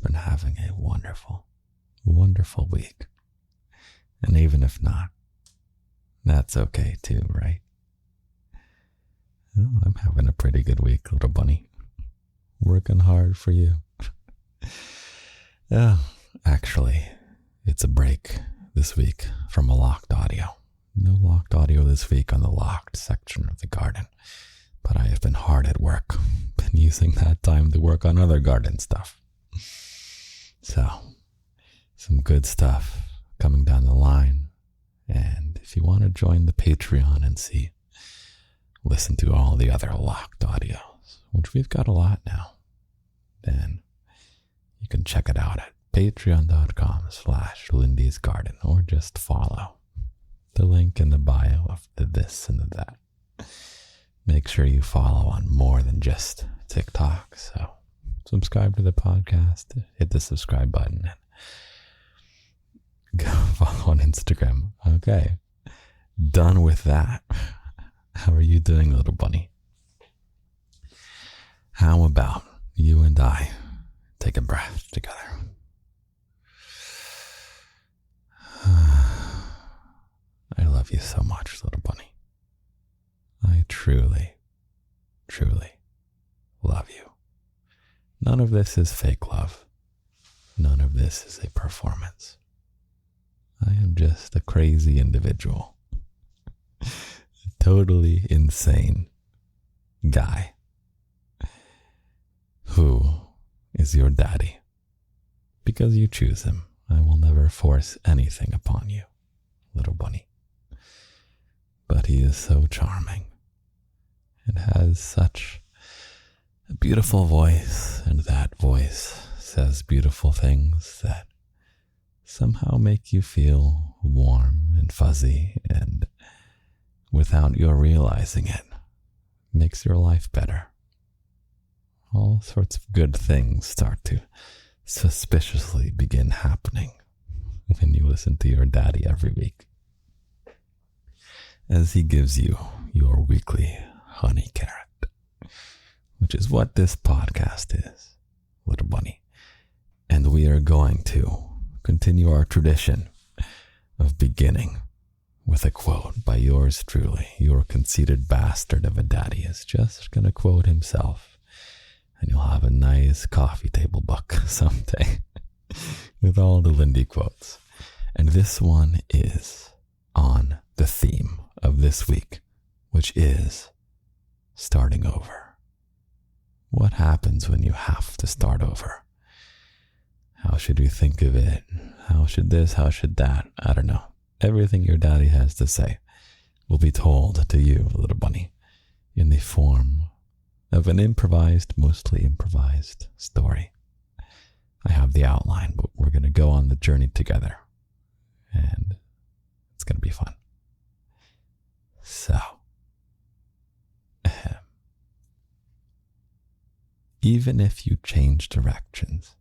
been having a wonderful, wonderful week. And even if not, that's okay too, right? Oh, I'm having a pretty good week, little bunny. Working hard for you. Actually, it's a break this week from a locked audio. No locked audio this week on the locked section of the garden. But I have been hard at work. Been using that time to work on other garden stuff. So, some good stuff coming down the line. And if you want to join the Patreon and listen to all the other locked audios, which we've got a lot now, then you can check it out at patreon.com/Lindy's Garden, or just follow the link in the bio of the this and the that. Make sure you follow on more than just TikTok. So subscribe to the podcast, hit the subscribe button, and go follow on Instagram. Okay, done with that. How are you doing, little bunny? How about you and I take a breath together? I love you so much, little bunny. I truly, truly love you. None of this is fake love. None of this is a performance. I am just a crazy individual. A totally insane guy who is your daddy. Because you choose him. I will never force anything upon you, little bunny. But he is so charming and has such a beautiful voice, and that voice says beautiful things that somehow make you feel warm and fuzzy, and without your realizing it, makes your life better. All sorts of good things start to suspiciously begin happening when you listen to your daddy every week, as he gives you your weekly honey carrot, which is what this podcast is, little bunny. And we are going to continue our tradition of beginning with a quote by yours truly. Your conceited bastard of a daddy is just going to quote himself, and you'll have a nice coffee table book someday with all the Lindy quotes. And this one is on the theme of this week, which is starting over. What happens when you have to start over? How should we think of it? How should this? How should that? I don't know. Everything your daddy has to say will be told to you, little bunny, in the form of an mostly improvised story. I have the outline, but we're going to go on the journey together, and it's going to be fun. So, even if you change directions,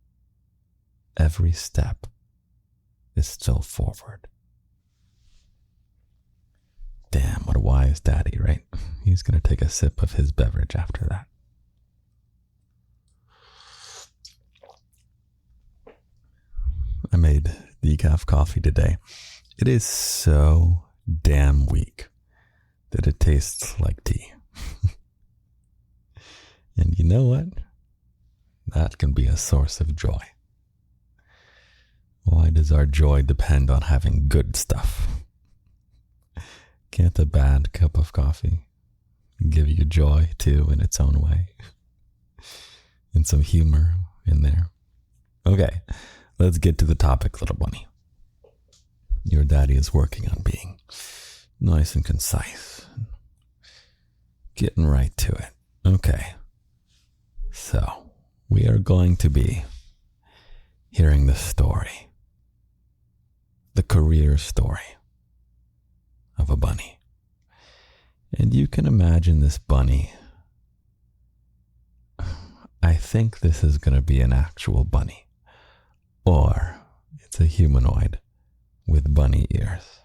every step is still forward. Damn, what a wise daddy, right? He's going to take a sip of his beverage after that. I made decaf coffee today. It is so damn weak that it tastes like tea. And you know what? That can be a source of joy. Why does our joy depend on having good stuff? Can't a bad cup of coffee give you joy too in its own way? And some humor in there. Okay, let's get to the topic, little bunny. Your daddy is working on being nice and concise. Getting right to it. Okay. So, we are going to be hearing the story. The career story of a bunny. And you can imagine this bunny. I think this is going to be an actual bunny. Or it's a humanoid with bunny ears.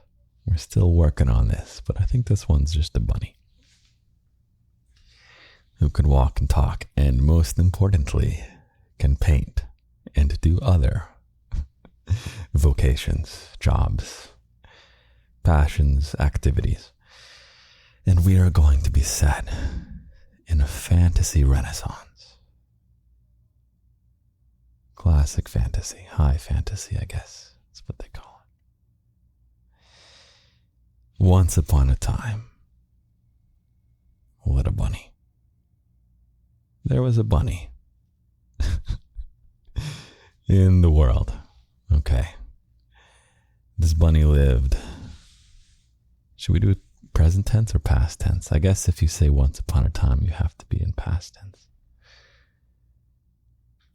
We're still working on this, but I think this one's just a bunny who can walk and talk, and most importantly, can paint and do other vocations, jobs, passions, activities. And we are going to be set in a fantasy renaissance. Classic fantasy, high fantasy, I guess. That's what they call it. Once upon a time, little bunny. There was a bunny in the world. Okay. This bunny lived. Should we do present tense or past tense? I guess if you say once upon a time, you have to be in past tense.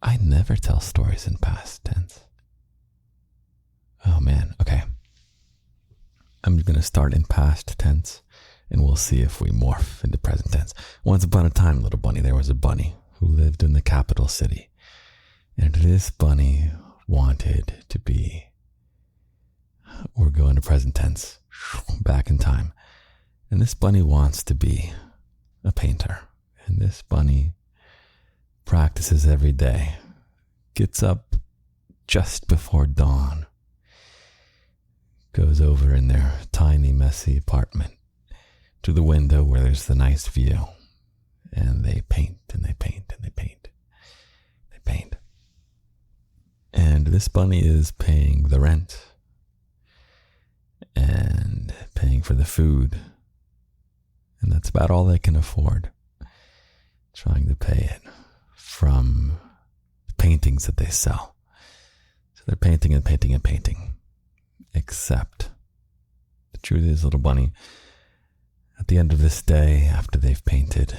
I never tell stories in past tense. Oh man, okay. I'm going to start in past tense and we'll see if we morph into present tense. Once upon a time, little bunny, there was a bunny who lived in the capital city. And this bunny wanted to be, we're going to present tense, back in time. And this bunny wants to be a painter. And this bunny practices every day, gets up just before dawn, goes over in their tiny, messy apartment to the window where there's the nice view, and they paint and they paint and they paint. They paint. And this bunny is paying the rent and paying for the food. And that's about all they can afford. Trying to pay it from the paintings that they sell. So they're painting and painting and painting. Except the truth is, little bunny, at the end of this day, after they've painted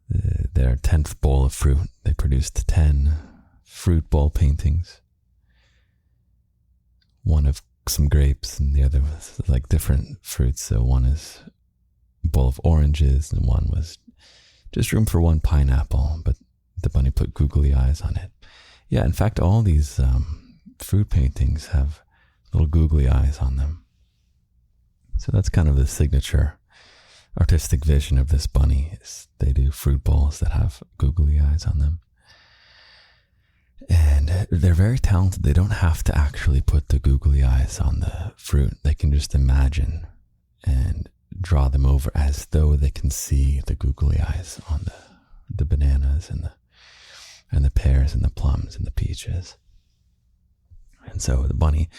their 10th bowl of fruit, they produced 10 fruit bowl paintings. One of some grapes and the other was like different fruits. So one is a bowl of oranges and one was just room for one pineapple, but the bunny put googly eyes on it. Yeah, in fact, all these fruit paintings have little googly eyes on them. So that's kind of the signature artistic vision of this bunny, is they do fruit bowls that have googly eyes on them. And they're very talented. They don't have to actually put the googly eyes on the fruit. They can just imagine and draw them over as though they can see the googly eyes on the bananas and the pears and the plums and the peaches. And so the bunny,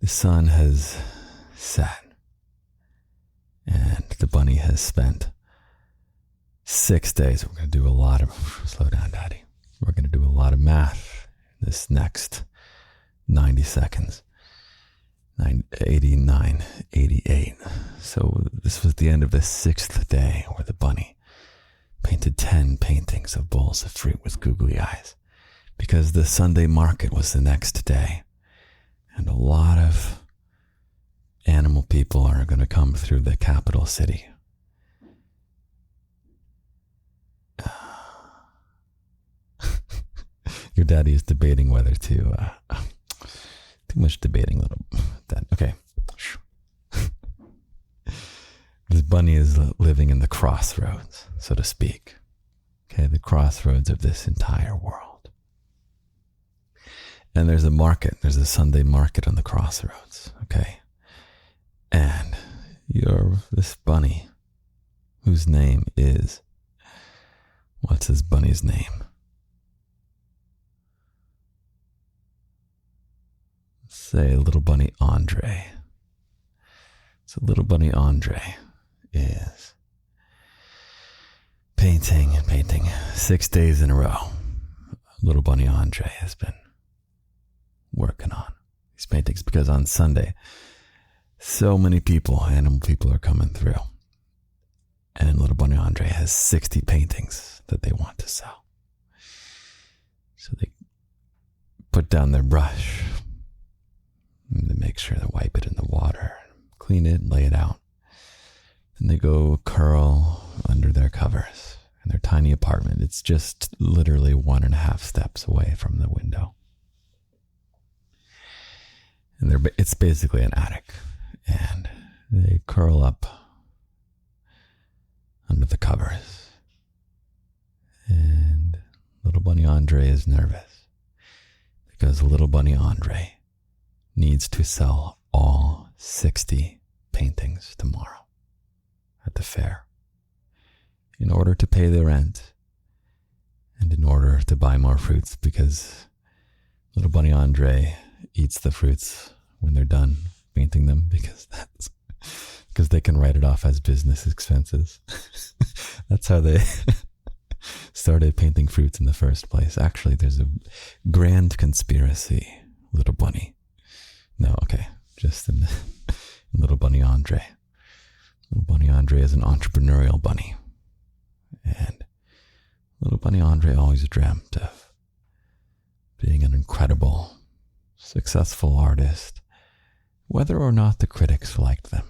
the sun has set, and the bunny has spent 6 days. We're going to do a lot of, slow down, Daddy. We're going to do a lot of math this next 90 seconds. 89, 88. So this was the end of the 6th day where the bunny painted 10 paintings of bowls of fruit with googly eyes, because the Sunday market was the next day. And a lot of animal people are going to come through the capital city. Your daddy is debating whether to, too much debating, little dad. Okay. This bunny is living in the crossroads, so to speak. Okay, the crossroads of this entire world. And there's a market, there's a Sunday market on the crossroads, okay? And you're this bunny whose name is, what's his bunny's name? Say little bunny Andre. So little bunny Andre is painting and painting 6 days in a row. Little bunny Andre has been working on these paintings because on Sunday, so many people, animal people, are coming through. And little bunny Andre has 60 paintings that they want to sell. So they put down their brush. And they make sure to wipe it in the water, clean it, lay it out. And they go curl under their covers in their tiny apartment. It's just literally 1.5 steps away from the window. And it's basically an attic. And they curl up under the covers. And little bunny Andre is nervous because little bunny Andre needs to sell all 60 paintings tomorrow at the fair in order to pay the rent and in order to buy more fruits, because little bunny Andre eats the fruits when they're done painting them, because they can write it off as business expenses. That's how they started painting fruits in the first place. Actually, there's a grand conspiracy, little bunny. No, okay, just in little bunny Andre. Little bunny Andre is an entrepreneurial bunny. And little bunny Andre always dreamt of being an incredible, successful artist, whether or not the critics liked them.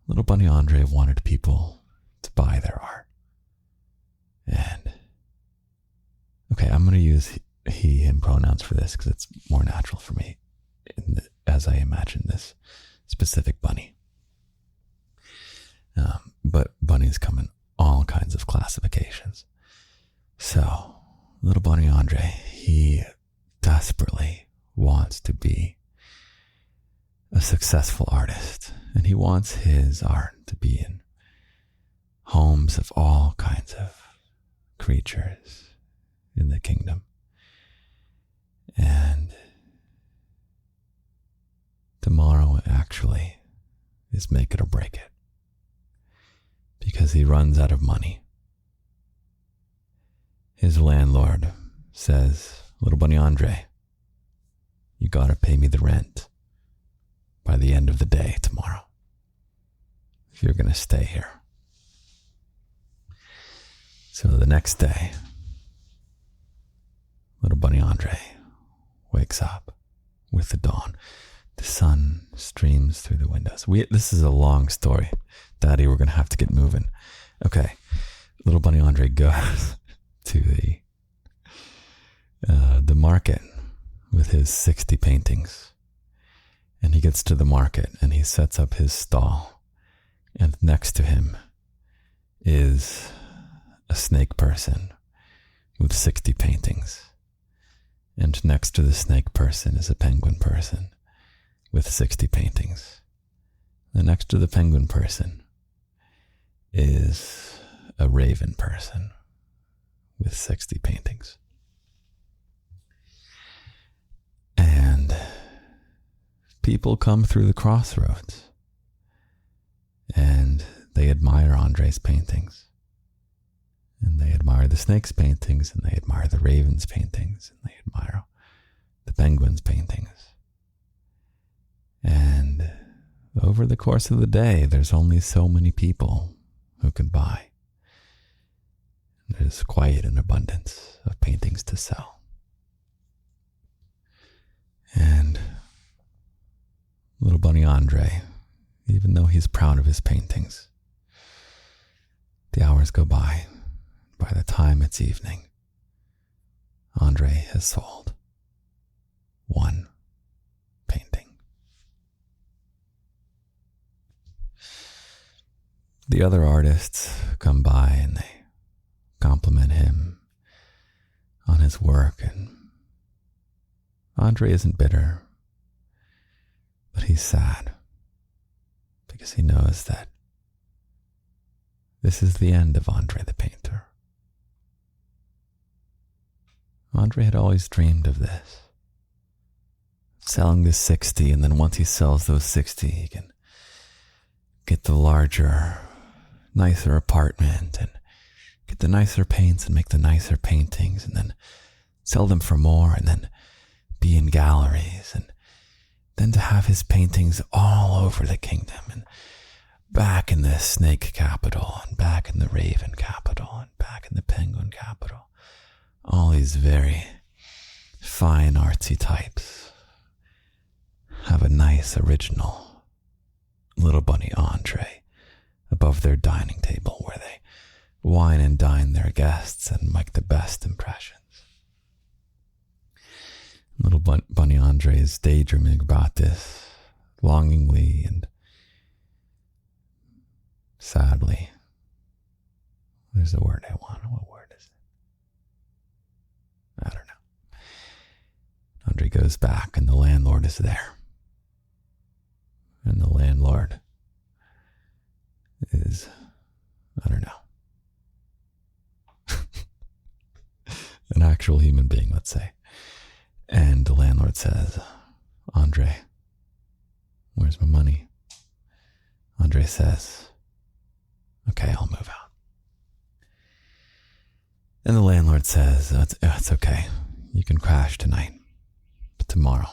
Little bunny Andre wanted people to buy their art. And, okay, I'm going to use he, him pronouns for this because it's more natural for me as I imagine this specific bunny. But bunnies come in all kinds of classifications. So, little bunny Andre, he desperately wants to be a successful artist, and he wants his art to be in homes of all kinds of creatures in the kingdom. And tomorrow actually is make it or break it, because he runs out of money. His landlord says, little bunny Andre, you gotta pay me the rent by the end of the day tomorrow if you're gonna stay here. So the next day, little bunny Andre wakes up with the dawn. The sun streams through the windows. This is a long story. Daddy, we're gonna have to get moving. Okay, little bunny Andre goes to the market with his 60 paintings. And he gets to the market and he sets up his stall. And next to him is a snake person with 60 paintings. And next to the snake person is a penguin person with 60 paintings. And next to the penguin person is a raven person with 60 paintings. And people come through the crossroads and they admire Andre's paintings. And they admire the snake's paintings, and they admire the raven's paintings, and they admire the penguin's paintings. And over the course of the day, there's only so many people who can buy. There's quite an abundance of paintings to sell. And little bunny Andre, even though he's proud of his paintings, the hours go by. By the time it's evening, Andre has sold one painting. The other artists come by and they compliment him on his work, and Andre isn't bitter, but he's sad because he knows that this is the end of Andre the painter. Andre had always dreamed of this, selling this 60, and then once he sells those 60, he can get the larger, nicer apartment and get the nicer paints and make the nicer paintings and then sell them for more and then be in galleries and then to have his paintings all over the kingdom and back in the snake capital and back in the raven capital and back in the penguin capital. All these very fine artsy types have a nice original little bunny Andre above their dining table where they wine and dine their guests and make the best impressions. Little bunny Andre is daydreaming about this longingly and sadly There's a word I want. What word is it? I don't know. Andre goes back and the landlord is there. And the landlord is, I don't know, an actual human being, let's say. And the landlord says, Andre, where's my money? Andre says, okay, I'll move out. And the landlord says, it's okay. You can crash tonight. But tomorrow,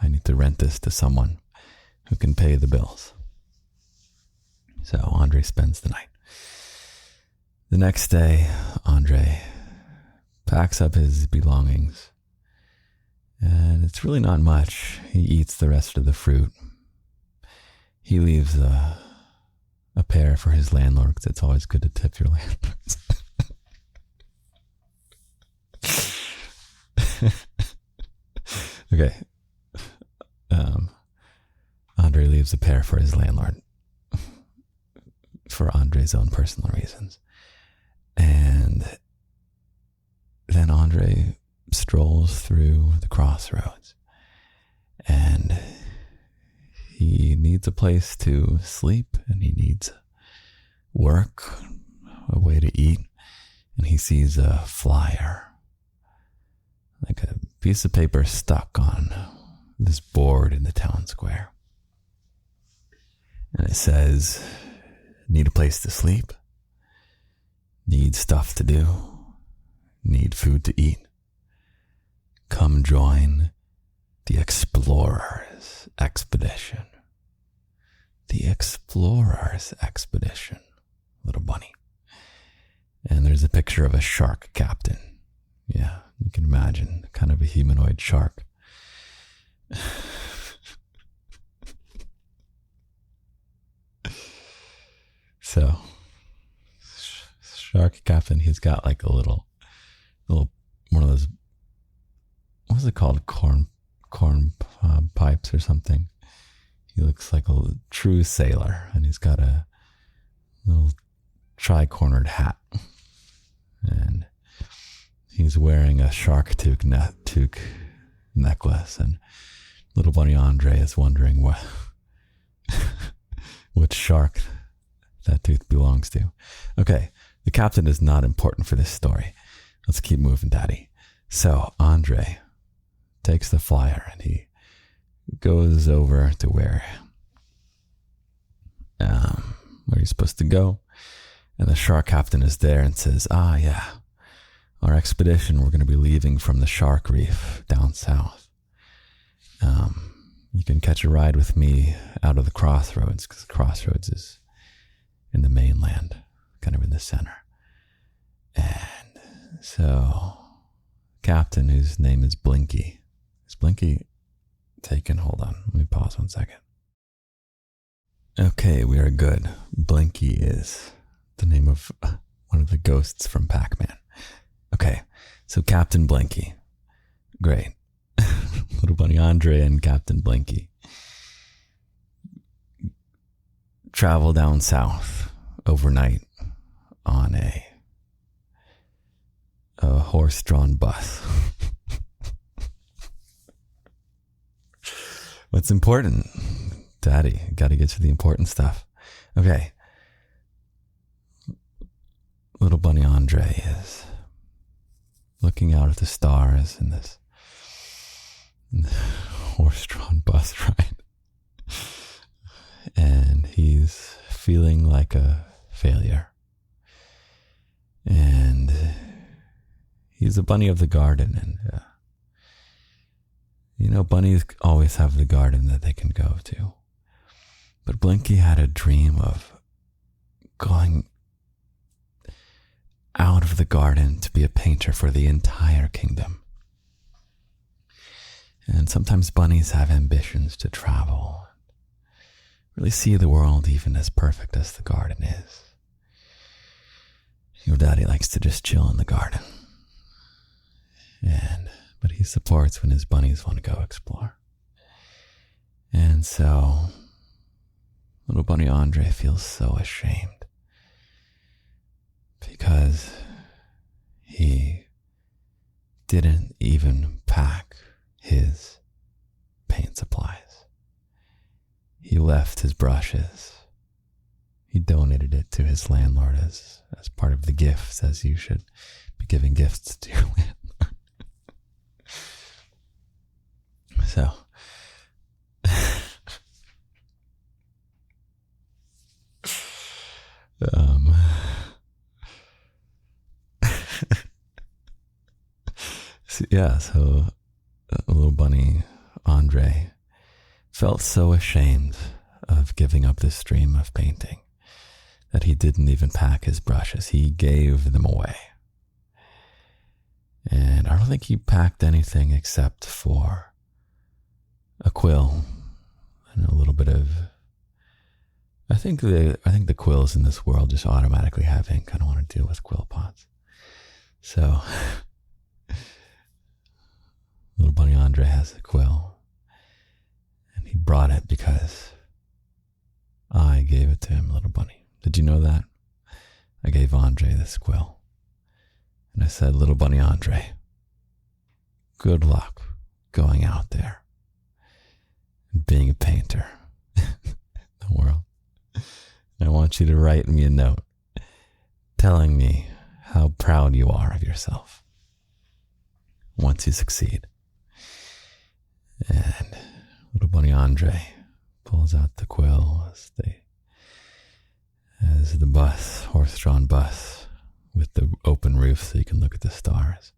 I need to rent this to someone who can pay the bills. So Andre spends the night. The next day, Andre packs up his belongings. And it's really not much. He eats the rest of the fruit. He leaves a pear for his landlord, because it's always good to tip your landlords. Okay. Andre leaves a pear for his landlord for Andre's own personal reasons. And then Andre strolls through the crossroads and he needs a place to sleep and he needs work, a way to eat, and he sees a flyer, like a piece of paper stuck on this board in the town square. And it says, need a place to sleep, need stuff to do, need food to eat. Come join the Explorers Expedition. The Explorers Expedition, little bunny. And there's a picture of a shark captain. Yeah, you can imagine, kind of a humanoid shark. So, shark captain, he's got like a little one of those, what is it called? Corn pipes or something. He looks like a true sailor, and he's got a little tri-cornered hat, and he's wearing a shark tooth necklace, and little bunny Andre is wondering which shark that tooth belongs to. Okay, the captain is not important for this story. Let's keep moving, Daddy. So Andre takes the flyer and he goes over to where he's supposed to go, and the shark captain is there and says, yeah, our expedition, we're going to be leaving from the shark reef down south. You can catch a ride with me out of the crossroads, because the crossroads is in the mainland, kind of in the center. And so captain, whose name is Blinky. Is Blinky taken? Hold on, let me pause 1 second. Okay, we are good. Blinky is the name of one of the ghosts from Pac-Man. Okay, so Captain Blinky. Great. Little bunny Andre and Captain Blinky travel down south overnight on a horse-drawn bus. What's important? Daddy, got to get to the important stuff. Okay. Little bunny Andre is looking out at the stars in this horse-drawn bus ride. And he's feeling like a failure. And he's a bunny of the garden, and bunnies always have the garden that they can go to. But Blinky had a dream of going out of the garden to be a painter for the entire kingdom. And sometimes bunnies have ambitions to travel, really see the world even as perfect as the garden is. Your daddy likes to just chill in the garden. But he supports when his bunnies want to go explore. And so little bunny Andre feels so ashamed he didn't even pack his paint supplies. He left his brushes. He donated it to his landlord as part of the gifts, as you should be giving gifts to your landlord. So, so little bunny Andre felt so ashamed of giving up this dream of painting that he didn't even pack his brushes. He gave them away. And I don't think he packed anything except for a quill and a little bit of... I think the quills in this world just automatically have ink. I don't want to deal with quill pots. So, little bunny Andre has a quill. And he brought it because I gave it to him, little bunny. Did you know that? I gave Andre this quill. And I said, little bunny Andre, good luck going out there and being a painter in the world. And I want you to write me a note telling me how proud you are of yourself once you succeed. And little bunny Andre pulls out the quill as the bus, horse-drawn bus, with the open roof so you can look at the stars.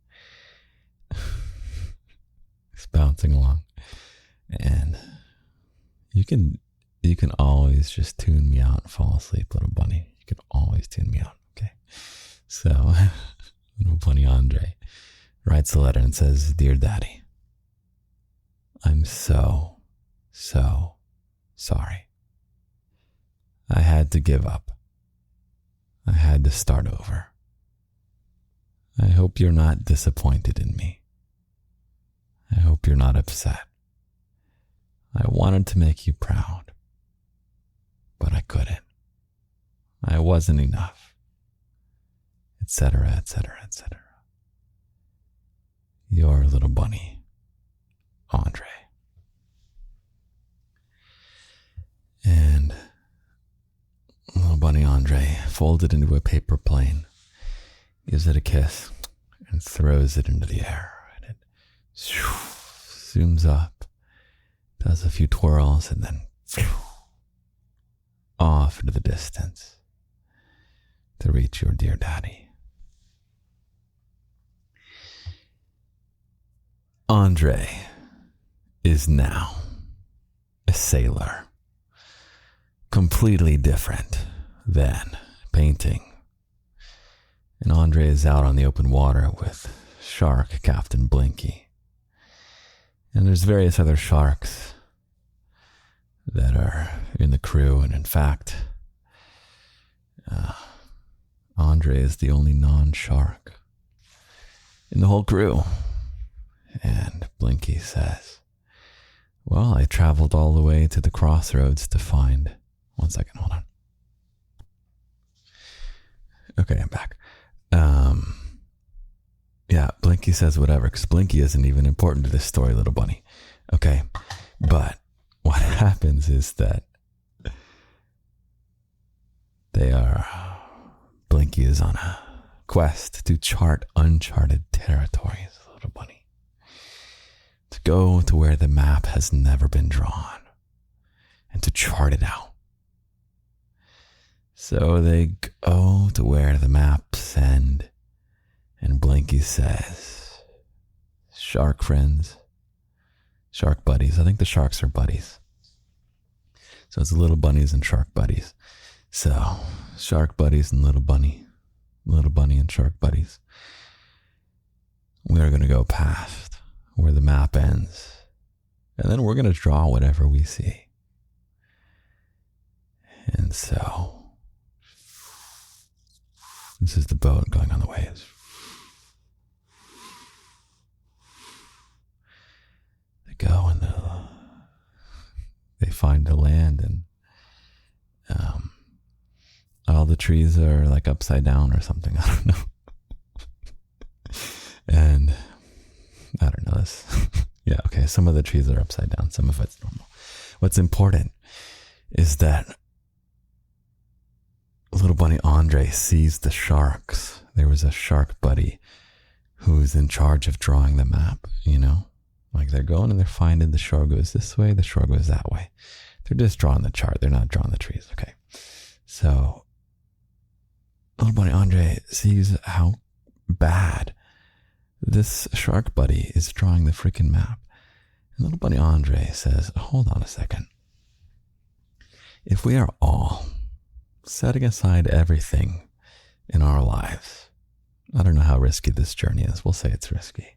It's bouncing along. And you can always just tune me out and fall asleep, little bunny. You can always tune me out, okay? So, little bunny Andre writes a letter and says, Dear Daddy, I'm so sorry. I had to give up. I had to start over. I hope you're not disappointed in me. I hope you're not upset. I wanted to make you proud, but I couldn't. I wasn't enough, etc., etc., etc. Your little bunny, Andre. And little bunny Andre folds it into a paper plane, gives it a kiss, and throws it into the air. And it zooms up, does a few twirls, and then off into the distance to reach your dear daddy. Andre is now a sailor, completely different than painting. And Andre is out on the open water with shark Captain Blinky. And there's various other sharks that are in the crew, and in fact, Andre is the only non-shark in the whole crew. And Blinky says, well, I traveled all the way to the crossroads to find... One second, hold on. Okay, I'm back. Yeah, Blinky says whatever, because Blinky isn't even important to this story, little bunny. Okay, but what happens is that Blinky is on a quest to chart uncharted territories, little bunny. To go to where the map has never been drawn and to chart it out. So they go to where the maps end, and Blinky says, shark friends, shark buddies. I think the sharks are buddies. So it's little bunnies and shark buddies. So shark buddies and little bunny and shark buddies. We are going to go past where the map ends, and then we're going to draw whatever we see. And so this is the boat going on the waves. They go and they find the land, and all the trees are like upside down or something. I don't know. was, yeah, okay, some of the trees are upside down, some of it's normal. What's important is that little bunny Andre sees the sharks. There was a shark buddy who's in charge of drawing the map, Like they're going and they're finding the shore goes this way, the shore goes that way. They're just drawing the chart. They're not drawing the trees. Okay. So little bunny Andre sees how bad this shark buddy is drawing the freaking map. And little bunny Andre says, hold on a second. If we are all setting aside everything in our lives, I don't know how risky this journey is. We'll say it's risky.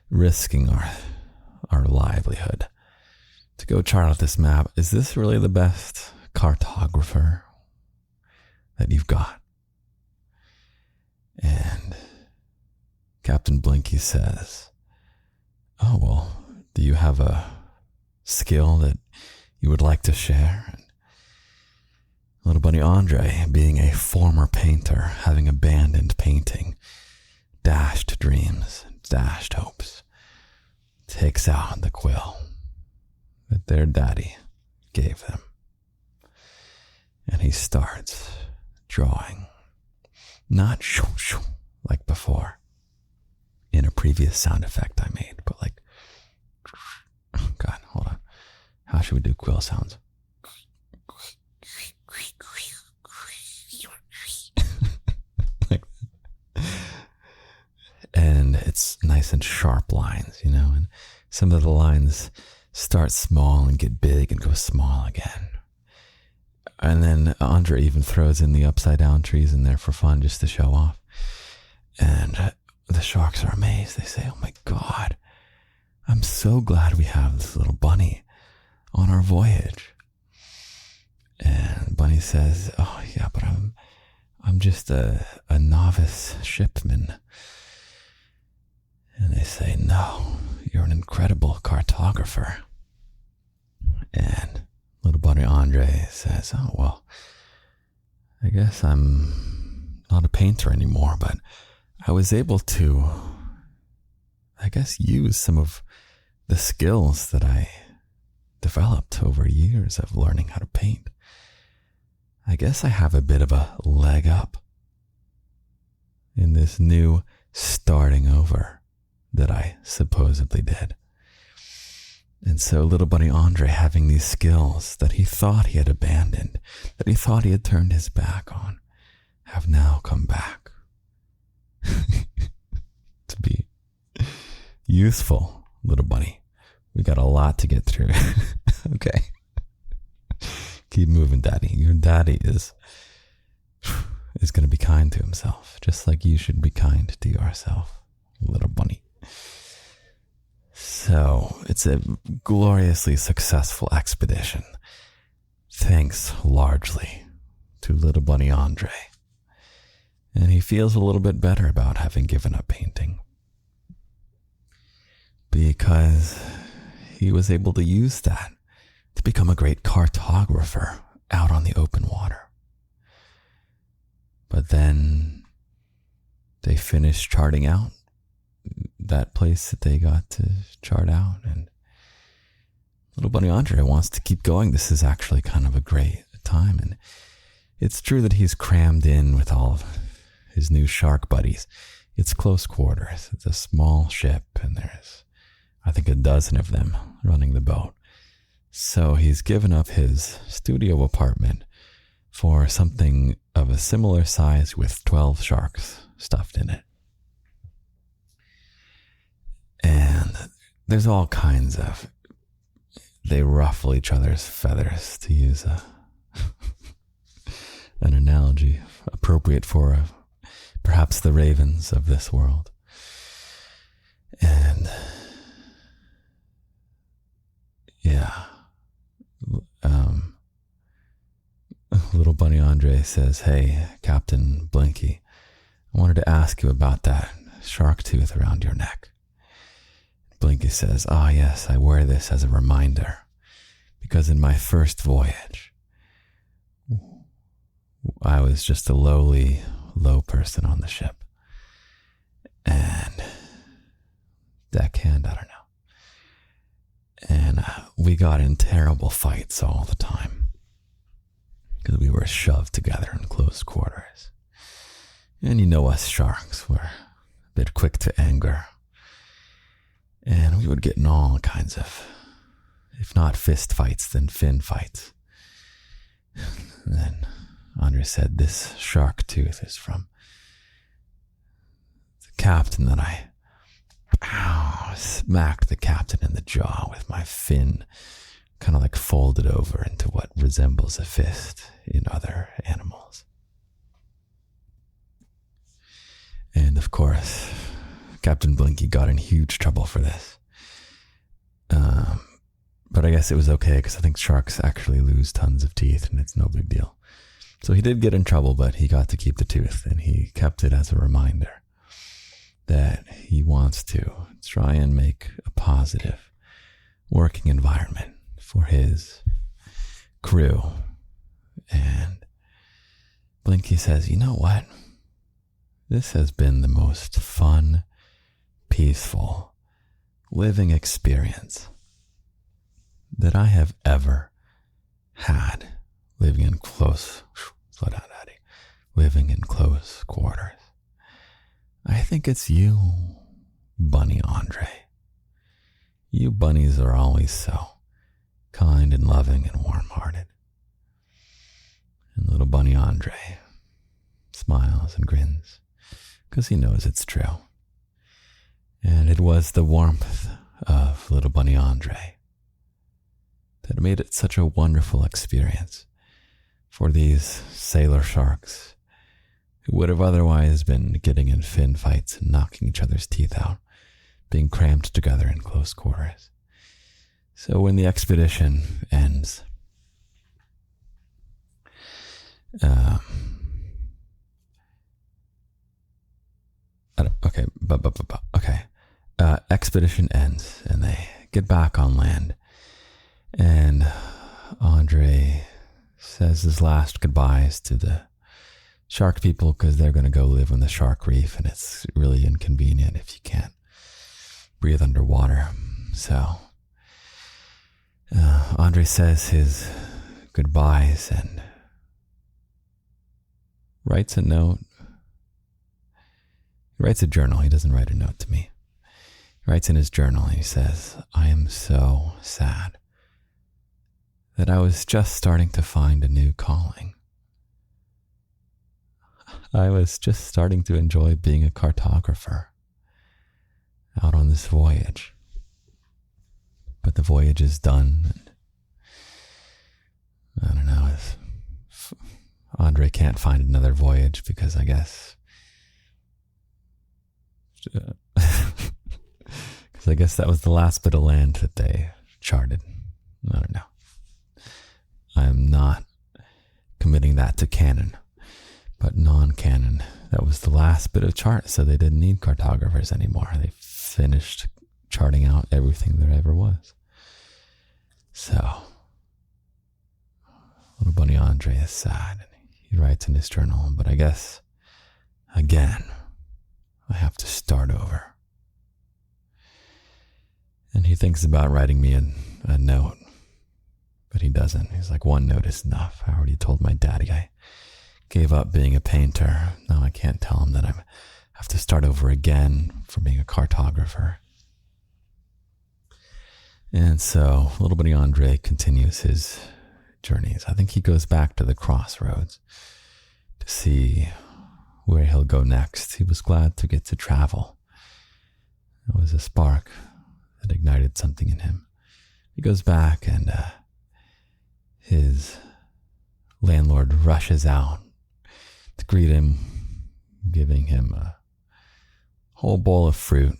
Risking our livelihood to go chart out this map. Is this really the best cartographer that you've got? And Captain Blinky says, oh, well, do you have a skill that you would like to share? And little bunny Andre, being a former painter, having abandoned painting, dashed dreams, dashed hopes, takes out the quill that their daddy gave them. And he starts drawing. Not shoo shoo like before in a previous sound effect I made, but like, oh God, hold on. How should we do quill sounds? And it's nice and sharp lines, and some of the lines start small and get big and go small again. And then Andre even throws in the upside down trees in there for fun, just to show off. And the sharks are amazed. They say, oh my God, I'm so glad we have this little bunny on our voyage. And Bunny says, oh yeah, but I'm just a novice shipman. And they say, no, you're an incredible cartographer. And little bunny Andre says, oh, well, I guess I'm not a painter anymore, but I was able to, I guess, use some of the skills that I developed over years of learning how to paint. I guess I have a bit of a leg up in this new starting over that I supposedly did. And so little bunny Andre, having these skills that he thought he had abandoned, that he thought he had turned his back on, have now come back to be useful, little bunny. We got a lot to get through. Okay. Keep moving, daddy. Your daddy is going to be kind to himself, just like you should be kind to yourself, little bunny. So it's a gloriously successful expedition, thanks largely to little bunny Andre. And he feels a little bit better about having given up painting, because he was able to use that to become a great cartographer out on the open water. But then they finished charting out that place that they got to chart out, and little bunny Andre wants to keep going. This is actually kind of a great time, and it's true that he's crammed in with all of his new shark buddies. It's close quarters. It's a small ship, and there's, I think, a dozen of them running the boat. So he's given up his studio apartment for something of a similar size with 12 sharks stuffed in it. And there's all kinds of, they ruffle each other's feathers, to use an analogy appropriate for perhaps the ravens of this world. And yeah, little bunny Andre says, hey, Captain Blinky, I wanted to ask you about that shark tooth around your neck. Blinky says, ah, yes, I wear this as a reminder, because in my first voyage, I was just a low person on the ship. And deckhand, I don't know. And we got in terrible fights all the time because we were shoved together in close quarters. And you know us sharks, we're a bit quick to anger. And we would get in all kinds of, if not fist fights, then fin fights. And then Andre said, this shark tooth is from the captain that I smacked the captain in the jaw with my fin, kind of like folded over into what resembles a fist in other animals. And of course, Captain Blinky got in huge trouble for this. But I guess it was okay because I think sharks actually lose tons of teeth and it's no big deal. So he did get in trouble, but he got to keep the tooth and he kept it as a reminder that he wants to try and make a positive working environment for his crew. And Blinky says, you know what? This has been the most fun, peaceful, living experience that I have ever had living in close quarters. I think it's you, Bunny Andre. You bunnies are always so kind and loving and warm-hearted. And little Bunny Andre smiles and grins because he knows it's true. And it was the warmth of little Bunny Andre that made it such a wonderful experience for these sailor sharks who would have otherwise been getting in fin fights and knocking each other's teeth out, being crammed together in close quarters. So when the expedition ends, expedition ends and they get back on land. And Andre says his last goodbyes to the shark people because they're going to go live on the shark reef and it's really inconvenient if you can't breathe underwater. So Andre says his goodbyes and writes a note. He writes a journal. He doesn't write a note to me. He writes in his journal and he says, I am so sad that I was just starting to find a new calling. I was just starting to enjoy being a cartographer out on this voyage. But the voyage is done. And I don't know if Andre can't find another voyage because I guess that was the last bit of land that they charted. I don't know. I am not committing that to canon, but non-canon, that was the last bit of chart, so they didn't need cartographers anymore. They finished charting out everything there ever was. So, little Bunny Andre is sad, and he writes in his journal, but I guess, again, I have to start over. And he thinks about writing me a note. But he doesn't. He's like, one note is enough. I already told my daddy I gave up being a painter. Now I can't tell him that I have to start over again for being a cartographer. And so little Bunny Andre continues his journeys. I think he goes back to the crossroads to see where he'll go next. He was glad to get to travel. It was a spark that ignited something in him. He goes back and his landlord rushes out to greet him, giving him a whole bowl of fruit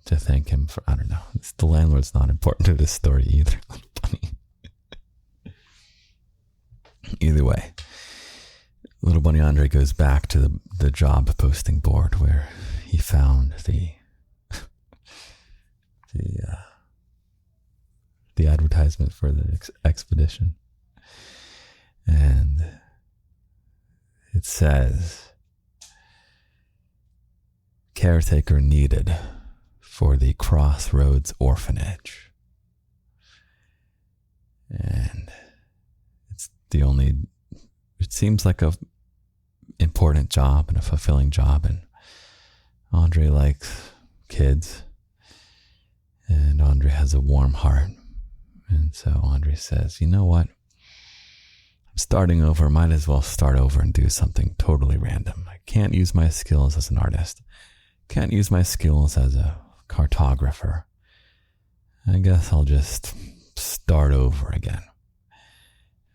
to thank him for, I don't know. The landlord's not important to this story either. Bunny. Either way, little Bunny Andre goes back to the job posting board where he found the advertisement for the expedition. And it says, caretaker needed for the Crossroads Orphanage. And it seems like a important job and a fulfilling job, and Andre likes kids, and Andre has a warm heart. And so Andre says, you know what? I'm starting over. Might as well start over and do something totally random. I can't use my skills as an artist. Can't use my skills as a cartographer. I guess I'll just start over again.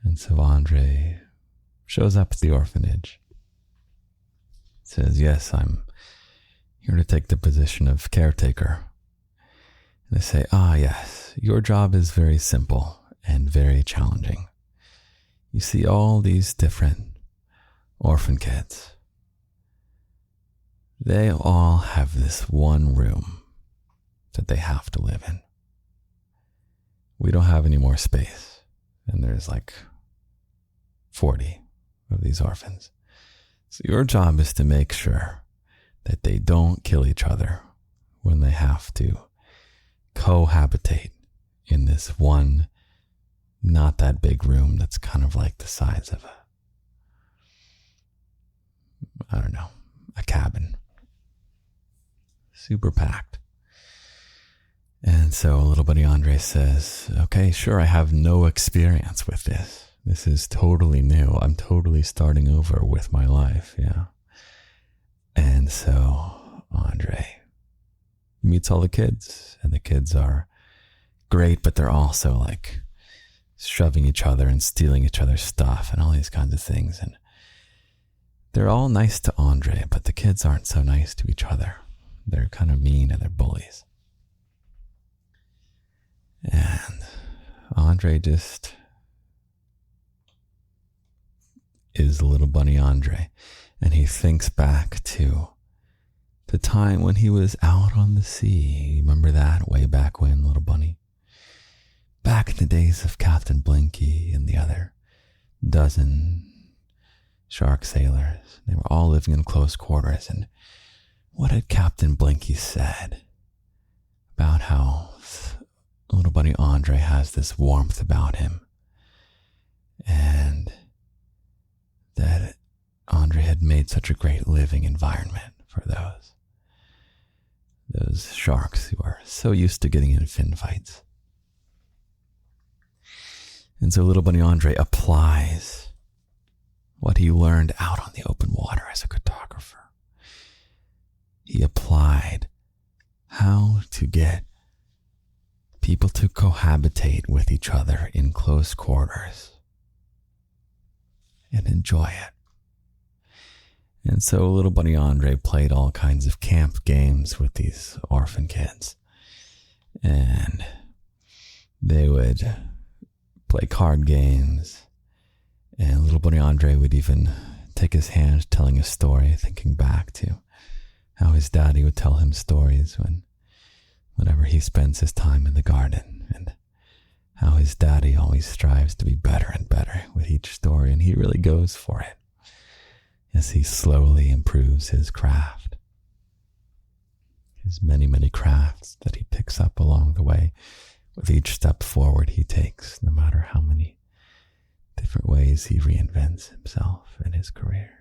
And so Andre shows up at the orphanage. Says, yes, I'm here to take the position of caretaker. And they say, yes, your job is very simple and very challenging. You see all these different orphan kids. They all have this one room that they have to live in. We don't have any more space. And there's like 40 of these orphans. So your job is to make sure that they don't kill each other when they have to cohabitate in this one, not that big room that's kind of like the size of a cabin. Super packed. And so little buddy Andre says, okay, sure, I have no experience with this. This is totally new. I'm totally starting over with my life, yeah. And so Andre meets all the kids, and the kids are great, but they're also like shoving each other and stealing each other's stuff and all these kinds of things. And they're all nice to Andre, but the kids aren't so nice to each other. They're kind of mean and they're bullies. And Andre just is little bunny Andre. And he thinks back to the time when he was out on the sea. Remember that? Way back when, little bunny? Back in the days of Captain Blinky and the other dozen shark sailors. They were all living in close quarters. And what had Captain Blinky said about how little bunny Andre has this warmth about him, and that Andre had made such a great living environment for those sharks who are so used to getting in fin fights. And so little bunny Andre applies what he learned out on the open water as a cartographer. He applied how to get people to cohabitate with each other in close quarters and enjoy it. And so little bunny Andre played all kinds of camp games with these orphan kids. And they would play card games. And little bunny Andre would even take his hand telling a story, thinking back to how his daddy would tell him stories whenever he spends his time in the garden, and how his daddy always strives to be better and better with each story, and he really goes for it as he slowly improves his craft, his many, many crafts that he picks up along the way with each step forward he takes, no matter how many different ways he reinvents himself in his career.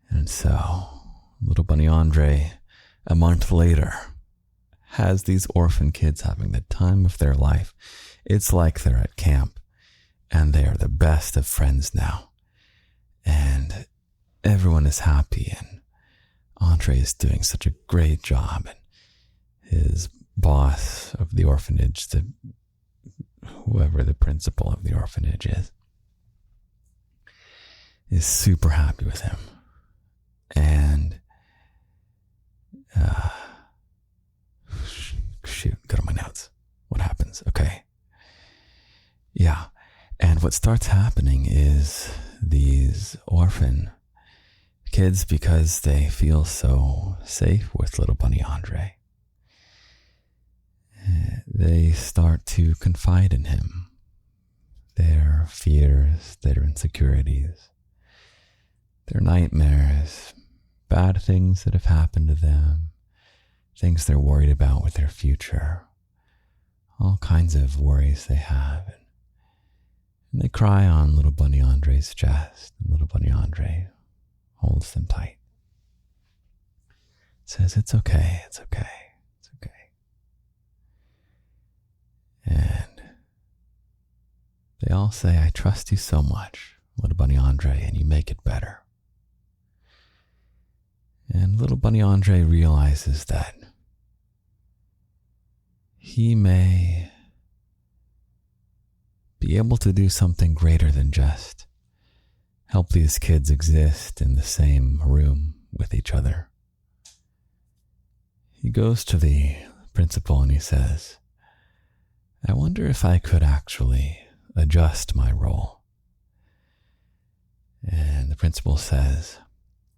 And so little bunny Andre, a month later, has these orphan kids having the time of their life. It's like they're at camp, and they are the best of friends now. And everyone is happy, and Andre is doing such a great job. And his boss of the orphanage, whoever the principal of the orphanage is super happy with him. And shoot, go to my notes. What happens? Okay. Yeah. And what starts happening is these orphan kids, because they feel so safe with little bunny Andre, they start to confide in him their fears, their insecurities, their nightmares, bad things that have happened to them, things they're worried about with their future, all kinds of worries they have. And they cry on little Bunny Andre's chest, and little Bunny Andre holds them tight. Says, it's okay, it's okay, it's okay. And they all say, I trust you so much, little Bunny Andre, and you make it better. And little Bunny Andre realizes that he may be able to do something greater than just help these kids exist in the same room with each other. He goes to the principal and he says, I wonder if I could actually adjust my role. And the principal says,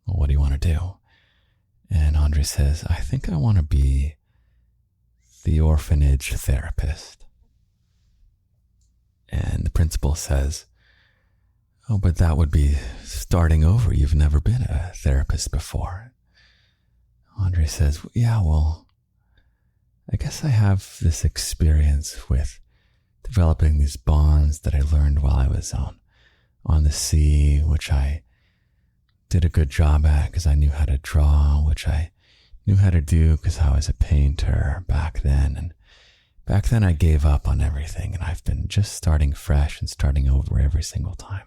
well, what do you want to do? And Andre says, I think I want to be the orphanage therapist. And the principal says, oh, but that would be starting over. You've never been a therapist before. Andre says, yeah, well, I guess I have this experience with developing these bonds that I learned while I was on the sea, which I did a good job at because I knew how to draw, which I knew how to do because I was a painter back then. And back then I gave up on everything, and I've been just starting fresh and starting over every single time.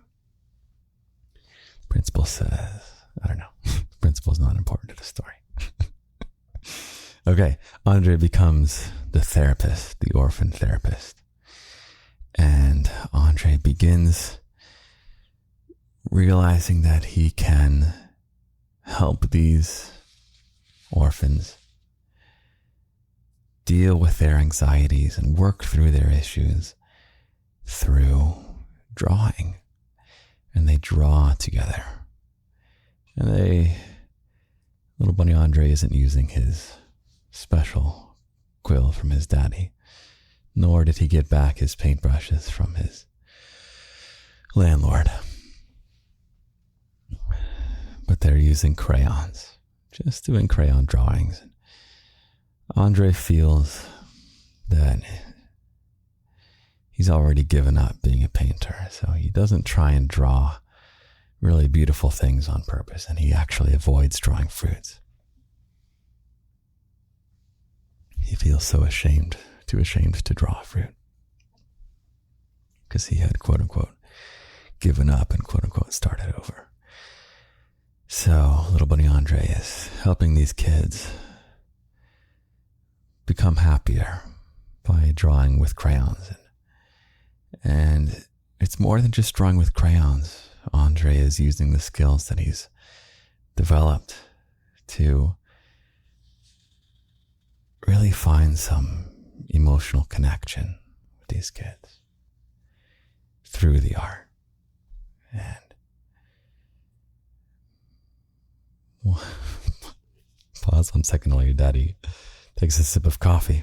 Principal says, I don't know. Principal's not important to the story. Okay, Andre becomes the therapist, the orphan therapist. And Andre begins realizing that he can help these orphans deal with their anxieties and work through their issues through drawing. And they draw together. And little Bunny Andre isn't using his special quill from his daddy, nor did he get back his paintbrushes from his landlord. But they're using crayons, just doing crayon drawings. Andre feels that he's already given up being a painter, so he doesn't try and draw really beautiful things on purpose, and he actually avoids drawing fruits. He feels so ashamed to draw fruit because he had, quote unquote, given up and, quote unquote, started over. So little Bunny Andre is helping these kids become happier by drawing with crayons. And it's more than just drawing with crayons. Andre is using the skills that he's developed to really find some emotional connection with these kids through the art. And pause 1 second while your daddy takes a sip of coffee.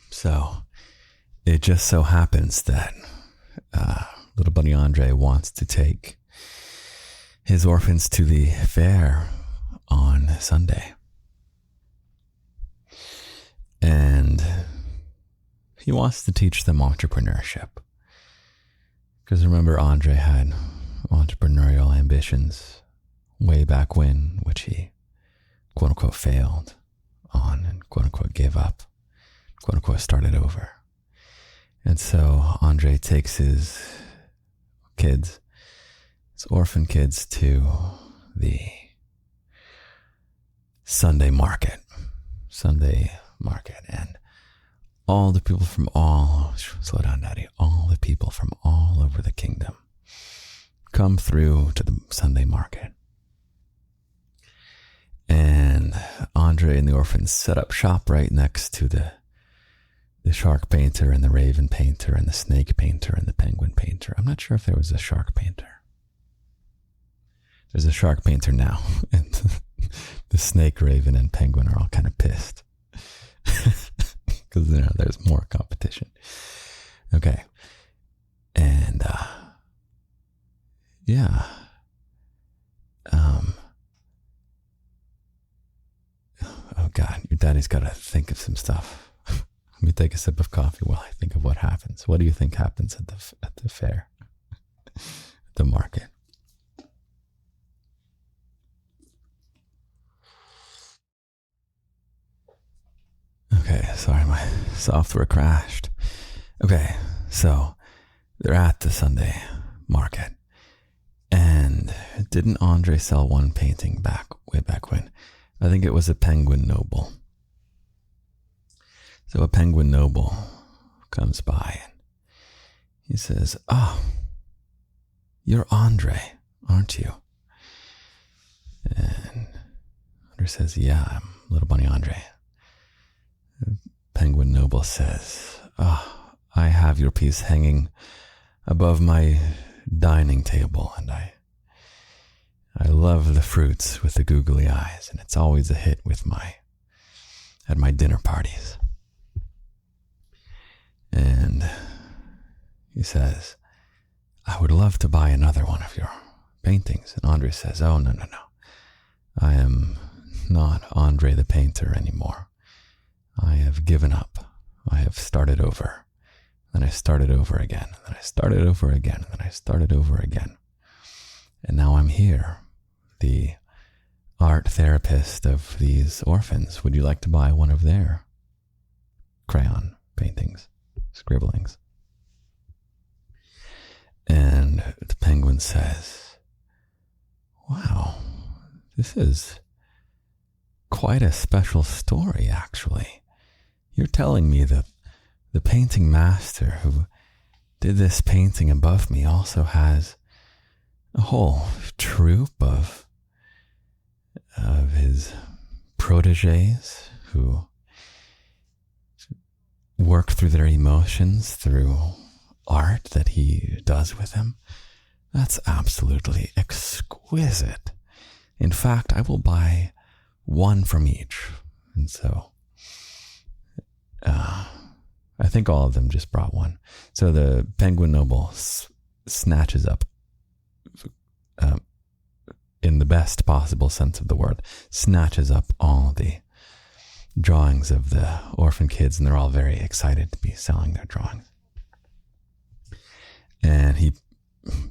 So it just so happens that little Bunny Andre wants to take his orphans to the fair on Sunday. And he wants to teach them entrepreneurship. Because remember, Andre had entrepreneurial ambitions way back when, which he, quote unquote, failed on and, quote unquote, gave up, quote unquote, started over. And so Andre takes his kids, his orphan kids, to the Sunday market. And all the people from slow down, Daddy, all the people from all over the kingdom come through to the Sunday market. And Andre and the orphans set up shop right next to the shark painter and the raven painter and the snake painter and the penguin painter. I'm not sure if there was a shark painter. There's a shark painter now, and the snake, raven, and penguin are all kind of pissed because there's more competition. Okay, and yeah. Oh God, your daddy's got to think of some stuff. Let me take a sip of coffee while I think of what happens. What do you think happens at the fair, at the market? Okay, sorry, my software crashed. Okay, so they're at the Sunday market. And didn't Andre sell one painting way back when? I think it was a penguin noble. So a penguin noble comes by and he says, "Oh, you're Andre, aren't you?" And Andre says, "Yeah, I'm little bunny Andre." The penguin noble says, "Oh, I have your piece hanging above my dining table, and I love the fruits with the googly eyes, and it's always a hit at my dinner parties." And he says, "I would love to buy another one of your paintings." And Andre says, "Oh, no. I am not Andre the painter anymore. I have given up. I have started over. Then I started over again. And then I started over again. And then I started over again. And now I'm here, the art therapist of these orphans. Would you like to buy one of their crayon paintings, scribblings?" And the penguin says, "Wow, this is quite a special story, actually. You're telling me that the painting master who did this painting above me also has a whole troupe of his proteges who work through their emotions through art that he does with them. That's absolutely exquisite. In fact, I will buy one from each." And so I think all of them just brought one. So the penguin noble snatches up, in the best possible sense of the word, snatches up all the drawings of the orphan kids, and they're all very excited to be selling their drawings. And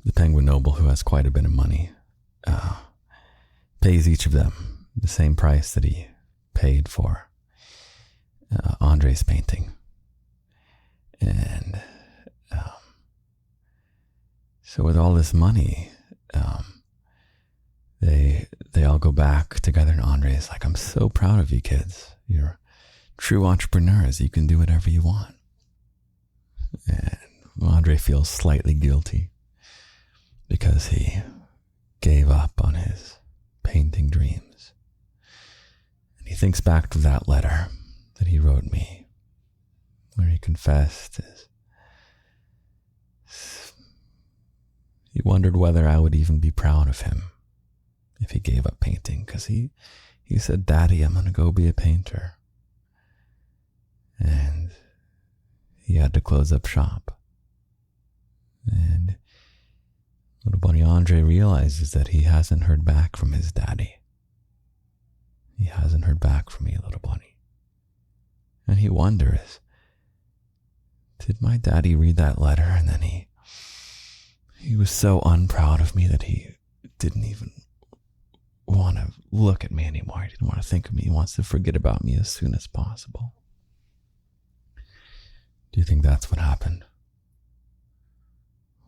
the penguin noble, who has quite a bit of money, pays each of them the same price that he paid for Andre's painting. And so with all this money, they all go back together, and Andre is like, "I'm so proud of you kids. You're true entrepreneurs. You can do whatever you want." And Andre feels slightly guilty because he gave up on his painting dreams. And he thinks back to that letter that he wrote me, where he confessed he wondered whether I would even be proud of him if he gave up painting, because he said, "Daddy, I'm going to go be a painter." And he had to close up shop. And little bunny Andre realizes that he hasn't heard back from his daddy. He hasn't heard back from me, little bunny. And he wonders, did my daddy read that letter and then he was so unproud of me that he didn't even want to look at me anymore. He didn't want to think of me. He wants to forget about me as soon as possible. Do you think that's what happened?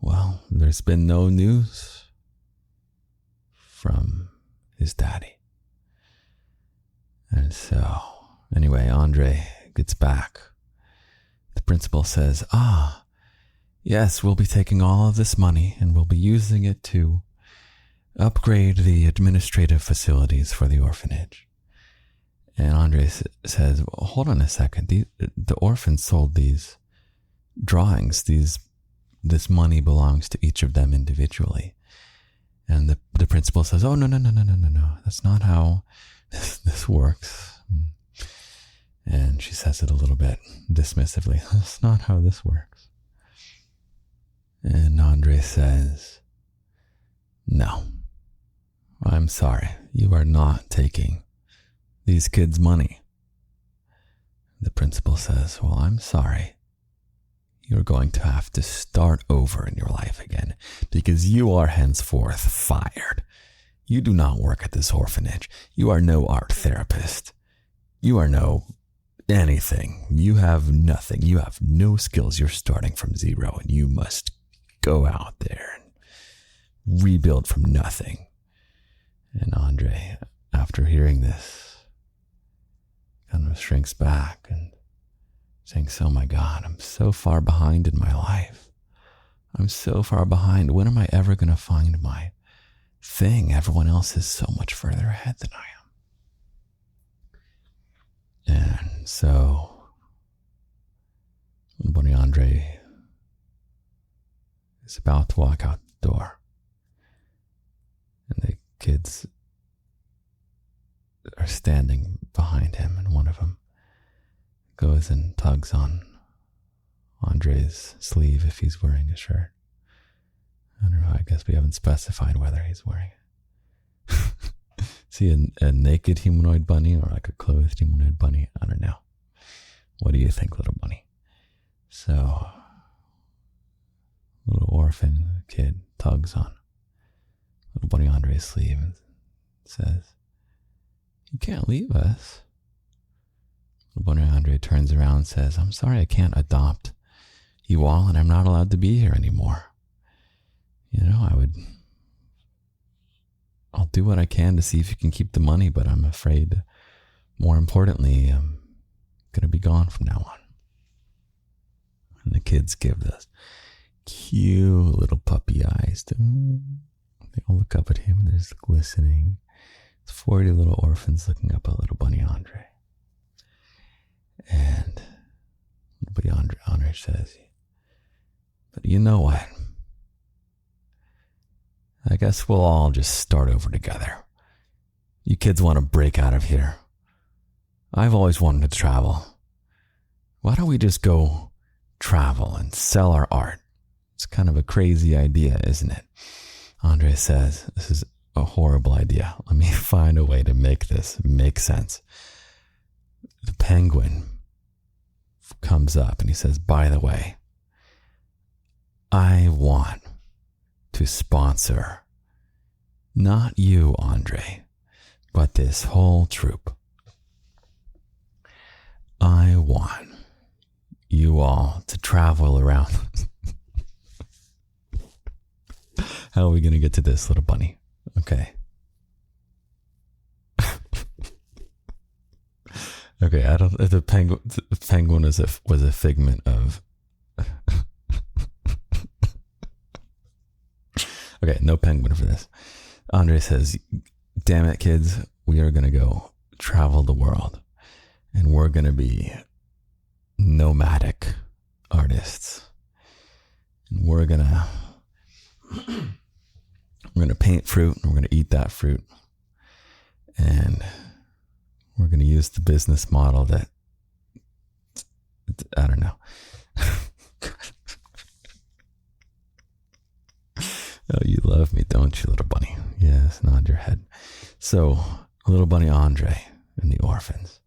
Well, there's been no news from his daddy. And so, anyway, Andre gets back. The principal says, "Yes, we'll be taking all of this money and we'll be using it to upgrade the administrative facilities for the orphanage." And Andre says, "Well, hold on a second. The orphans sold these drawings. This money belongs to each of them individually." And the principal says, "Oh, no. That's not how this works." And she says it a little bit dismissively. "That's not how this works." And Andre says, No, I'm sorry. You are not taking these kids' money. The principal says, well, I'm sorry. You're going to have to start over in your life again because you are henceforth fired. You do not work at this orphanage. You are no art therapist. You are no anything. You have nothing. You have no skills. You're starting from zero and you must go out there and rebuild from nothing. And Andre, after hearing this, kind of shrinks back and thinks, oh my God, I'm so far behind in my life. I'm so far behind. When am I ever going to find my thing? Everyone else is so much further ahead than I am. And so, Bunny Andre is about to walk out the door. And the kids are standing behind him, and one of them goes and tugs on Andre's sleeve if he's wearing a shirt. I don't know, I guess we haven't specified whether he's wearing it. Is he a naked humanoid bunny or like a clothed humanoid bunny? I don't know. What do you think, little bunny? So, little orphan kid tugs on little Bunny Andre's sleeve and says, you can't leave us. Little Bunny Andre turns around and says, I'm sorry I can't adopt you all and I'm not allowed to be here anymore. You know, I'll do what I can to see if you can keep the money, but I'm afraid, more importantly, I'm going to be gone from now on. And the kids give this cute little puppy eyes to him. They all look up at him and they're just glistening. It's 40 little orphans looking up at little Bunny Andre. And little Bunny Andre says, but you know what? I guess we'll all just start over together. You kids want to break out of here. I've always wanted to travel. Why don't we just go travel and sell our art? It's kind of a crazy idea, isn't it? Andre says, this is a horrible idea. Let me find a way to make this make sense. The penguin comes up and he says, by the way, I want to sponsor not you, Andre, but this whole troupe. I want you all to travel around. How are we going to get to this, little bunny? Okay. Okay, I don't. The penguin was a figment of. Okay, no penguin for this. Andre says, "Damn it, kids, we are going to go travel the world, and we're going to be nomadic artists, and we're gonna paint fruit, and we're gonna eat that fruit, and we're gonna use the business model that I don't know." Oh, you love me, don't you, little bunny? Yes, nod your head. So, little Bunny Andre and the orphans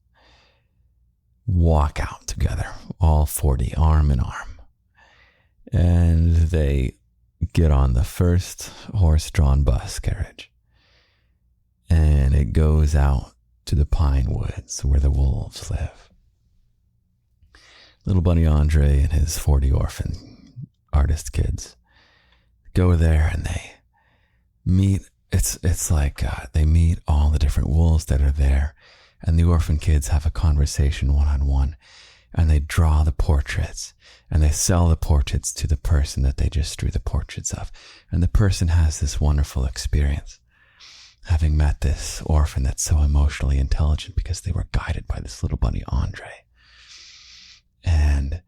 walk out together, all 40, arm in arm. And they get on the first horse-drawn bus carriage. And it goes out to the pine woods where the wolves live. Little Bunny Andre and his 40 orphan artist kids go there and they meet. It's like they meet all the different wolves that are there, and the orphan kids have a conversation one-on-one, and they draw the portraits, and they sell the portraits to the person that they just drew the portraits of, and the person has this wonderful experience, having met this orphan that's so emotionally intelligent because they were guided by this little Bunny Andre. And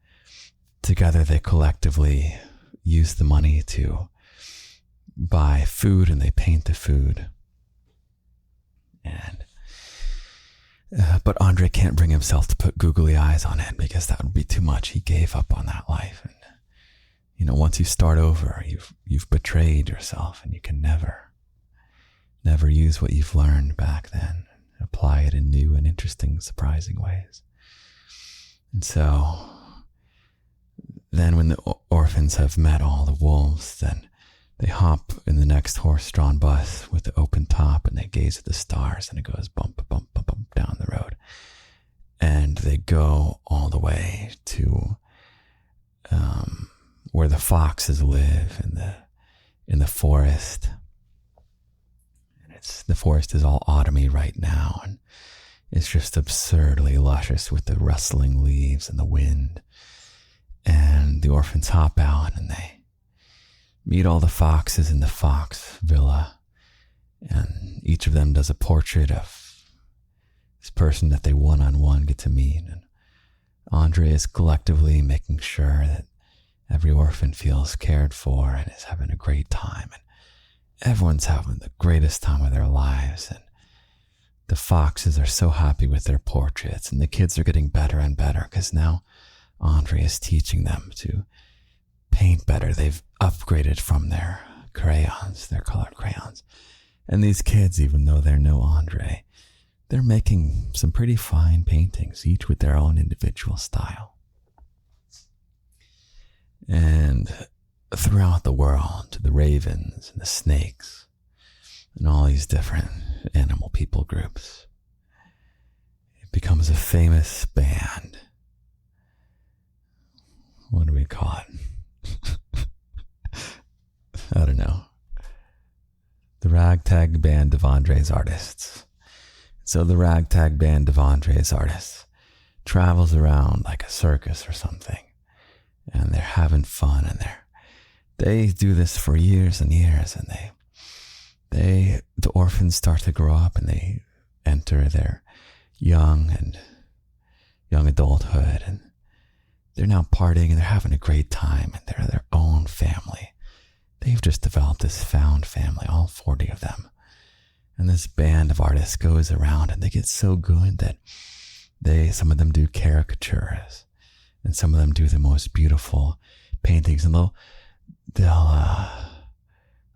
together they collectively use the money to buy food, and they paint the food. And but Andre can't bring himself to put googly eyes on it because that would be too much. He gave up on that life, and once you start over, you've betrayed yourself, and you can never use what you've learned back then and apply it in new and interesting, surprising ways. And so then when the orphans have met all the wolves, then they hop in the next horse-drawn bus with the open top, and they gaze at the stars, and it goes bump, bump, bump, bump down the road. And they go all the way to where the foxes live in the forest. And the forest is all autumny right now, and it's just absurdly luscious with the rustling leaves and the wind. And the orphans hop out, and they meet all the foxes in the fox villa, and each of them does a portrait of this person that they one-on-one get to meet. And Andre is collectively making sure that every orphan feels cared for and is having a great time, and everyone's having the greatest time of their lives. And the foxes are so happy with their portraits, and the kids are getting better and better because now Andre is teaching them to paint better. They've upgraded from their crayons, their colored crayons. And these kids, even though they're no Andre, they're making some pretty fine paintings, each with their own individual style. And throughout the world, the ravens and the snakes and all these different animal people groups, it becomes a famous band. What do we call it? I don't know. The ragtag band of Andre's artists. So the ragtag band of Andre's artists travels around like a circus or something, and they're having fun, and they do this for years and years, and the orphans start to grow up, and they enter their young adulthood, and they're now partying, and they're having a great time, and they're their own family. They've just developed this found family, all 40 of them. And this band of artists goes around, and they get so good that some of them do caricatures, and some of them do the most beautiful paintings. And they'll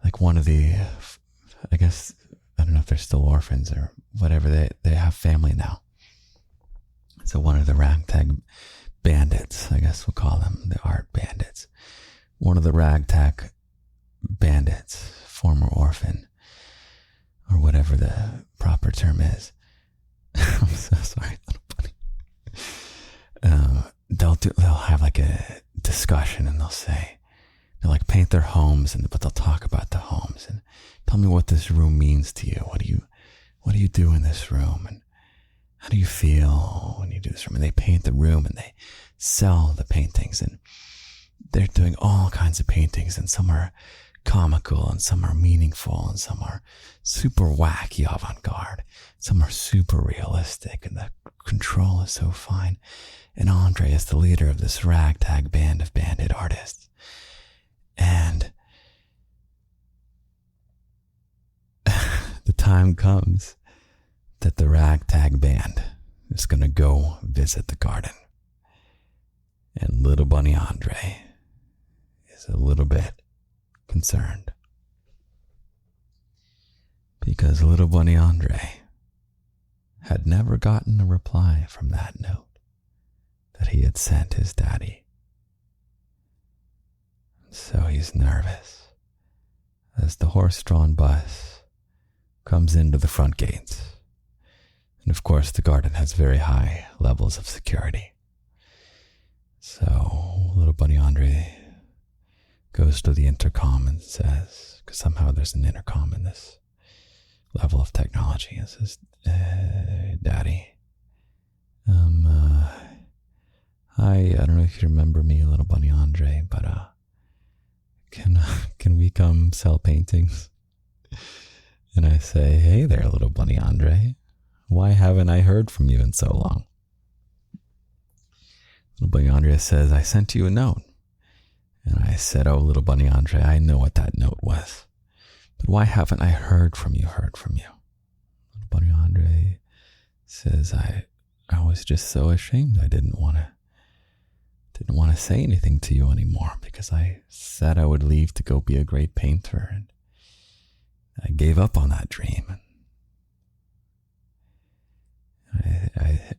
like one of the, I guess, I don't know if they're still orphans or whatever, they have family now. So one of the ragtag bandits, I guess we'll call them the art bandits. One of the ragtag bandits, former orphan, or whatever the proper term is. I'm so sorry, little bunny. They'll have like a discussion, and they'll like paint their homes, but they'll talk about the homes and tell me what this room means to you. What do you do in this room, and how do you feel when you do this room? And they paint the room, and they sell the paintings, and they're doing all kinds of paintings, and some are comical, and some are meaningful, and some are super wacky avant-garde. Some are super realistic, and the control is so fine. And Andre is the leader of this ragtag band of bandit artists. And the time comes that the ragtag band is going to go visit the garden. And little bunny Andre is a little bit concerned, because little bunny Andre had never gotten a reply from that note that he had sent his daddy. So he's nervous as the horse-drawn bus comes into the front gates. And of course, the garden has very high levels of security. So little bunny Andre goes to the intercom and says, because somehow there's an intercom in this level of technology, and says, Daddy, I don't know if you remember me, little bunny Andre, but can we come sell paintings? And I say, hey there, little bunny Andre, why haven't I heard from you in so long? Little bunny Andre says, I sent you a note. And I said, oh, little bunny Andre, I know what that note was, but why haven't I heard from you? Little bunny Andre says, I was just so ashamed. I didn't want didn't want to say anything to you anymore because I said I would leave to go be a great painter, and I gave up on that dream.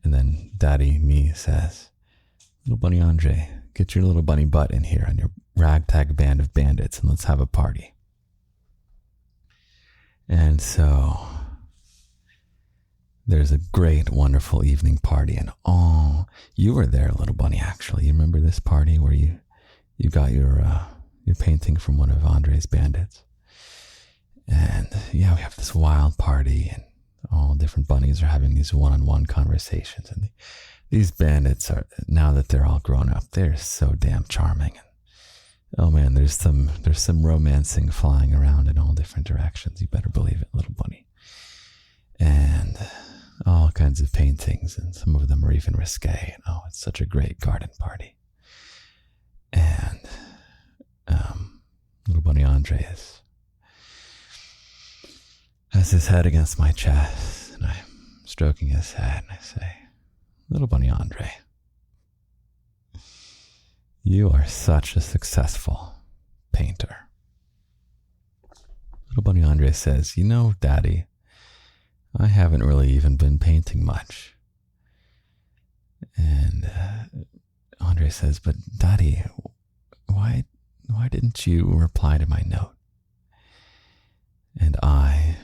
And then Daddy me says, little bunny Andre, get your little bunny butt in here and your ragtag band of bandits and let's have a party. And so there's a great, wonderful evening party, and you were there, little bunny, actually. You remember this party where you got your painting from one of Andre's bandits? And yeah, we have this wild party, and all different bunnies are having these one-on-one conversations, and these bandits are, now that they're all grown up, they're so damn charming. Oh man, there's some romancing flying around in all different directions. You better believe it, little bunny. And all kinds of paintings, and some of them are even risque. And it's such a great garden party. And little bunny Andre has his head against my chest, and I'm stroking his head, and I say, little bunny Andre, you are such a successful painter. Little bunny Andre says, you know, Daddy, I haven't really even been painting much. And Andre says, but Daddy, why didn't you reply to my note? And I,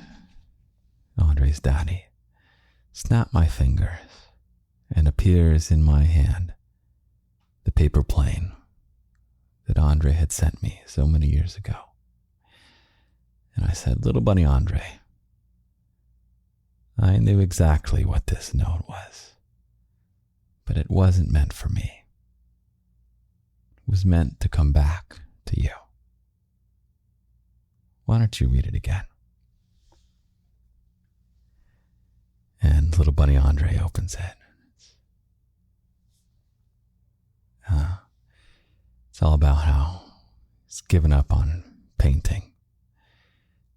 Andre's daddy, snap my fingers, and appears in my hand the paper plane that Andre had sent me so many years ago. And I said, little bunny Andre, I knew exactly what this note was, but it wasn't meant for me. It was meant to come back to you. Why don't you read it again? And little bunny Andre opens it. It's all about how he's given up on painting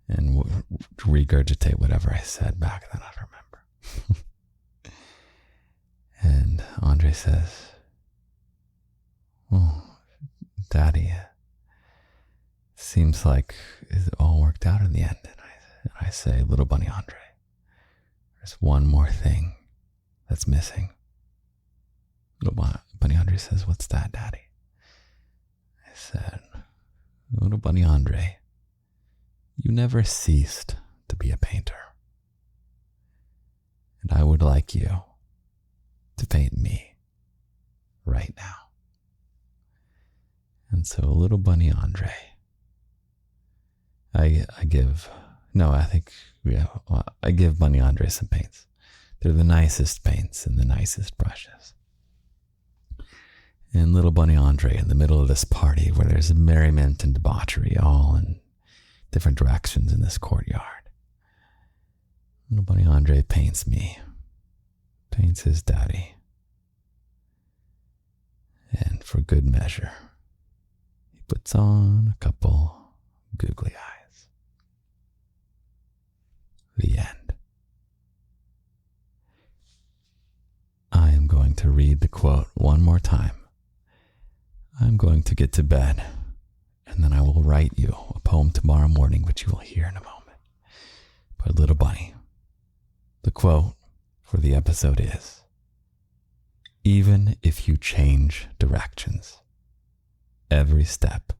and regurgitate whatever I said back then, I remember. And Andre says, well, Daddy, seems like it all worked out in the end. And I say, little bunny Andre, there's one more thing that's missing. Little bunny Andre says, what's that, Daddy? I said, little bunny Andre, you never ceased to be a painter. And I would like you to paint me right now. And so little bunny Andre, I give bunny Andre some paints. They're the nicest paints and the nicest brushes. And little bunny Andre, in the middle of this party where there's merriment and debauchery all in different directions in this courtyard, little bunny Andre paints me, paints his daddy, and for good measure, he puts on a couple googly eyes. The end. I am going to read the quote one more time. I'm going to get to bed, and then I will write you a poem tomorrow morning, which you will hear in a moment. But little bunny, the quote for the episode is, even if you change directions, every step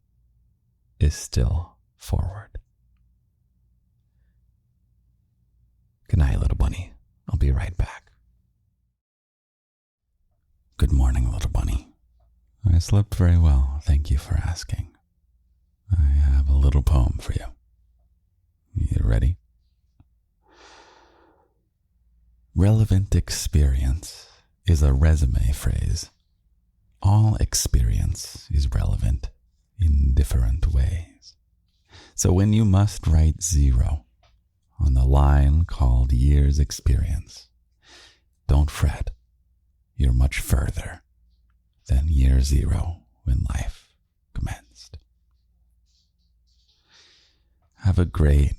is still forward. Good night, little bunny. I'll be right back. Good morning, little bunny. I slept very well, thank you for asking. I have a little poem for you. You ready? Relevant experience is a resume phrase. All experience is relevant in different ways. So when you must write 0 on the line called year's experience, don't fret. You're much further than year 0 when life commenced. Have a great